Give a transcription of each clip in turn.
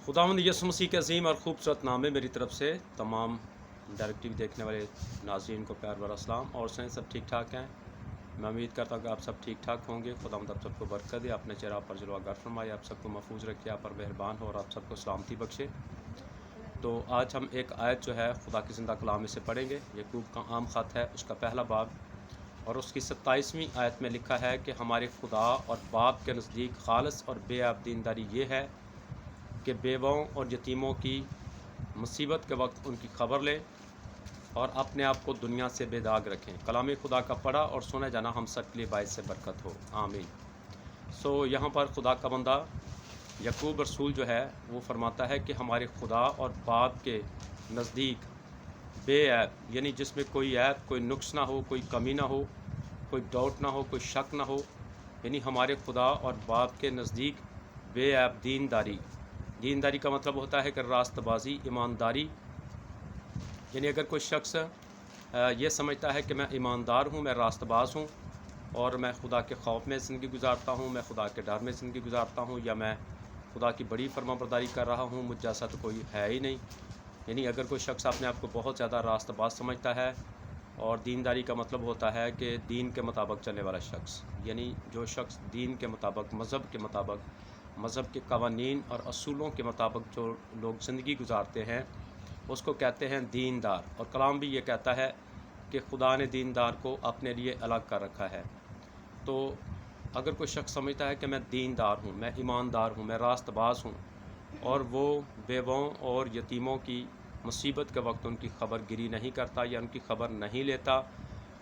खुदावंद यीशु मसीह के अज़ीम और ख़ूबसूरत नाम में मेरी तरफ से तमाम डायरेक्ट टीवी देखने वाले नाज़रीन को प्यार भरा सलाम। और सुने सब ठीक ठाक हैं। मैं उम्मीद करता हूँ कि आप सब ठीक ठाक होंगे। खुदावंद आप सबको बरकत दे, अपने चेहरा पर जलवागर फरमाए, आप सबको महफूज रखे, आप पर मेहरबान हो और आप सबको सलामती बख्शे। तो आज हम एक आयत जो है खुदा की ज़िंदा कलाम में से पढ़ेंगे। यकूब का आम ख़त है, उसका पहला बाब और उसकी 27वीं आयत में लिखा है कि हमारे खुदा और बाप के नज़दीक खालस और बेअब दीनदारी ये है कि बेवाओं और यतीमों की मुसीबत के वक्त उनकी खबर लें और अपने आप को दुनिया से बेदाग रखें। कलाम खुदा का पढ़ा और सुना जाना हम सब के लिए बाइस से बरकत हो, आमीन। यहाँ पर खुदा का बंदा यकूब रसूल जो है वो फरमाता है कि हमारे खुदा और बाप के नज़दीक बेऐब, यानी जिसमें कोई ऐब, कोई नुक्स ना हो, कोई कमी ना हो, कोई डाउट ना हो, कोई शक ना हो, यानी हमारे खुदा और बाप के नज़दीक बेऐब दीनदारी। दीनदारी का मतलब होता है कि रास्तबाजी, ईमानदारी। यानी अगर कोई शख्स ये समझता है कि मैं ईमानदार हूँ, मैं रास्तबाज हूँ और मैं खुदा के खौफ में ज़िंदगी गुजारता हूँ, मैं खुदा के डर में ज़िंदगी गुजारता हूँ, या मैं खुदा की बड़ी फरमाबरदारी कर रहा हूँ, मुझ जैसा तो कोई है ही नहीं। यानी अगर कोई शख्स अपने आप को बहुत ज़्यादा रास्तबाज समझता है, और दीनदारी का मतलब होता है कि दीन के मुताबिक चलने वाला शख्स, यानी जो शख्स दीन के मुताबिक, मज़हब के मुताबिक, मज़हब के कवानीन और असूलों के मुताबिक जो लोग ज़िंदगी गुजारते हैं उसको कहते हैं दीनदार। और कलाम भी ये कहता है कि खुदा ने दीनदार को अपने लिए अलग कर रखा है। तो अगर कोई शख्स समझता है कि मैं दीनदार हूँ, मैं ईमानदार हूँ, मैं रास्तबाज हूँ, और वो बेवाओं और यतीमों की मुसीबत के वक्त उनकी खबर गिरी नहीं करता या उनकी खबर नहीं लेता,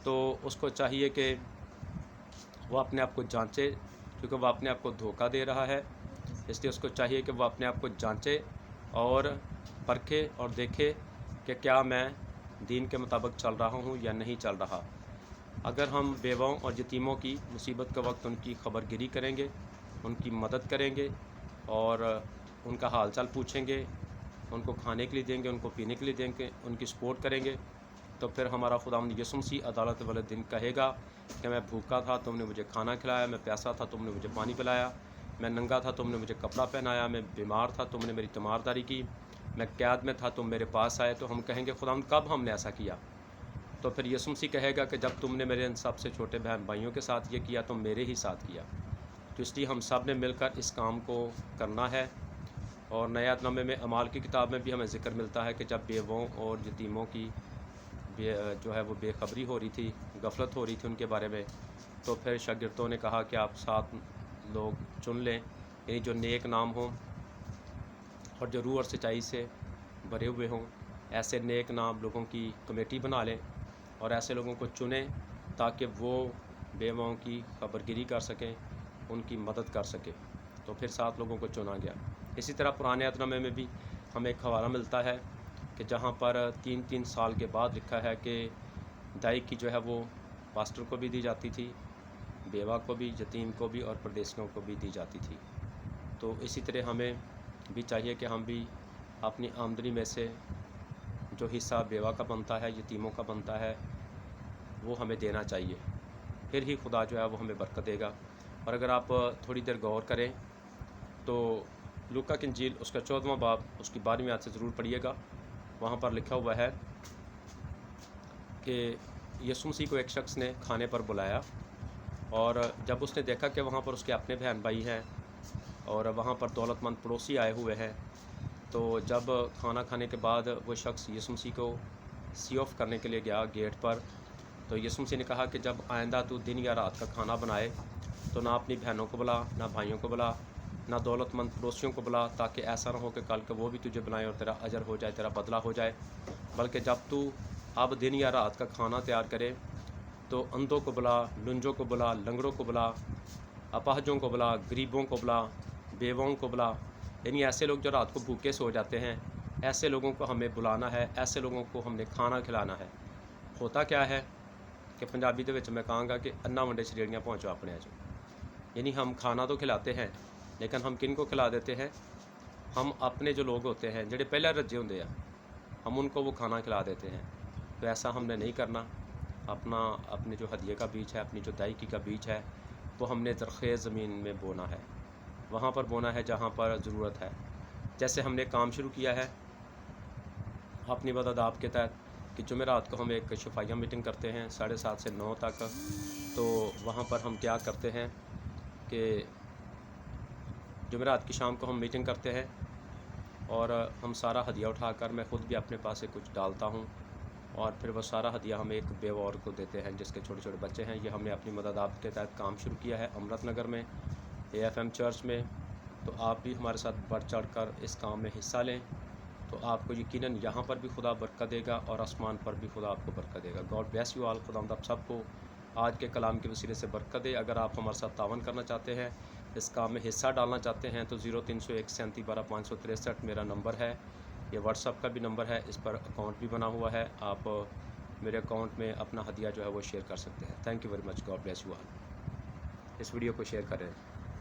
तो उसको चाहिए कि वो अपने आप को जांचे, क्योंकि वह अपने आप को धोखा दे रहा है। इसलिए उसको चाहिए कि वह अपने आप को जांचे और परखे और देखे कि क्या मैं दीन के मुताबिक चल रहा हूँ या नहीं चल रहा। अगर हम बेवाओं और यतीमों की मुसीबत के वक्त उनकी खबर गिरी करेंगे, उनकी मदद करेंगे और उनका हाल चाल पूछेंगे, उनको खाने के लिए देंगे, उनको पीने के लिए देंगे, उनकी सपोर्ट करेंगे, तो फिर हमारा खुदावंद यीशु मसीह अदालत वाले दिन कहेगा कि मैं भूखा था, तुमने मुझे खाना खिलाया, मैं प्यासा था, तुमने मुझे पानी पिलाया, मैं नंगा था, तुमने मुझे कपड़ा पहनाया, मैं बीमार था, तुमने मेरी तीमारदारी की, मैं कैद में था, तुम मेरे पास आए। तो हम कहेंगे खुदावंद कब हमने ऐसा किया? तो फिर यीशु मसीह कहेगा कि जब तुमने मेरे इन सबसे छोटे बहन भाइयों के साथ ये किया तो मेरे ही साथ किया। तो इसलिए हम सब ने मिलकर इस काम को करना है। और नए अहदनामे में अमाल की किताब में भी हमें ज़िक्र मिलता है कि जब बेवाओं और यतीमों की जो है वो बेखबरी हो रही थी, गफलत हो रही थी उनके बारे में, तो फिर शागिर्दों ने कहा कि आप 7 लोग चुन लें, यानी जो नेक नाम हों और जो रूह और सच्चाई से भरे हुए हों। ऐसे नेक नाम लोगों की कमेटी बना लें और ऐसे लोगों को चुनें ताकि वो बेवाओं की खबरगिरी कर सकें, उनकी मदद कर सकें। तो फिर 7 लोगों को चुना गया। इसी तरह पुराने अहदनामे में भी हमें एक हवाला मिलता है कि जहाँ पर 3-3 साल के बाद लिखा है कि दाई की जो है वो पास्टर को भी दी जाती थी, बेवा को भी, यतीम को भी और परदेशियों को भी दी जाती थी। तो इसी तरह हमें भी चाहिए कि हम भी अपनी आमदनी में से जो हिस्सा बेवा का बनता है, यतीमों का बनता है, वो हमें देना चाहिए। फिर ही खुदा जो है वो हमें बरकत देगा। और अगर आप थोड़ी देर गौर करें तो लूका की इंजील उसका 14वां बाब उसकी 12वीं आयत से ज़रूर पढ़िएगा। वहाँ पर लिखा हुआ है कि यीशु मसीह को एक शख्स ने खाने पर बुलाया, और जब उसने देखा कि वहाँ पर उसके अपने बहन भाई हैं और वहाँ पर दौलतमंद पड़ोसी आए हुए हैं, तो जब खाना खाने के बाद वो शख्स यीशु मसीह को सी ऑफ करने के लिए गया गेट पर, तो यीशु मसीह ने कहा कि जब आइंदा तू दिन या रात का खाना बनाए तो ना अपनी बहनों को बुला, ना भाइयों को बुला, ना दौलतमंद पड़ोसियों को बुला, ताकि ऐसा ना हो कि कल के वो भी तुझे बुलाएं और तेरा अजर हो जाए, तेरा बदला हो जाए। बल्कि जब तू अब दिन या रात का खाना तैयार करे तो अंधों को बुला, लुंजों को बुला, लंगड़ों को बुला, अपाहजों को बुला, गरीबों को बुला, बेवाओं को बुला। यानी ऐसे लोग जो रात को भूखे सो जाते हैं, ऐसे लोगों को हमें बुलाना है, ऐसे लोगों को हमने खाना खिलाना है। होता क्या है कि पंजाबी दे विच मैं कहांगा कि अन्ना वंडे छड़ेड़ियाँ पहुँचो अपने जो, यानी हम खाना तो खिलाते हैं लेकिन हम किन को खिला देते हैं? हम अपने जो लोग होते हैं जिहड़े पहले रज्जे होंदे आ, हम उनको वो खाना खिला देते हैं। तो ऐसा हमने नहीं करना। अपने जो हदिये का बीज है, अपनी जो दायकी का बीज है, वो हमने ज़रख़ेज़ ज़मीन में बोना है, वहाँ पर बोना है जहाँ पर ज़रूरत है। جیسے ہم نے کام شروع کیا ہے اپنی مدد آپ کے تحت کہ جمعرات کو ہم ایک شفائیہ میٹنگ کرتے ہیں 7:30 سے 9 تک. تو وہاں پر ہم کیا کرتے ہیں کہ جمعرات کی شام کو ہم میٹنگ کرتے ہیں اور ہم سارا ہدیہ اٹھا کر میں خود بھی اپنے پاس سے کچھ ڈالتا ہوں اور پھر وہ سارا ہدیہ ہم ایک بیوہ عورت کو دیتے ہیں جس کے چھوٹے چھوٹے بچے ہیں. یہ ہم نے اپنی مدد آپ کے تحت کام شروع کیا ہے امرت نگر میں AFM چرچ میں. تو آپ بھی ہمارے ساتھ بڑھ چڑھ کر اس کام میں حصہ لیں تو آپ کو یقیناً یہاں پر بھی خدا برکت دے گا اور آسمان پر بھی خدا آپ کو برکت دے گا. God bless you all. خدا آپ سب کو آج کے کلام کے وسیلے سے برکت دے. اگر آپ ہمارے ساتھ تعاون کرنا چاہتے ہیں اس کام میں حصہ ڈالنا چاہتے ہیں تو 0301 37 12 563 میرا نمبر ہے. یہ واٹس ایپ کا بھی نمبر ہے, اس پر اکاؤنٹ بھی بنا ہوا ہے. آپ میرے اکاؤنٹ میں اپنا ہدیہ جو ہے وہ شیئر کر سکتے ہیں. Thank you very much. God bless you all. اس ویڈیو کو شیئر کریں.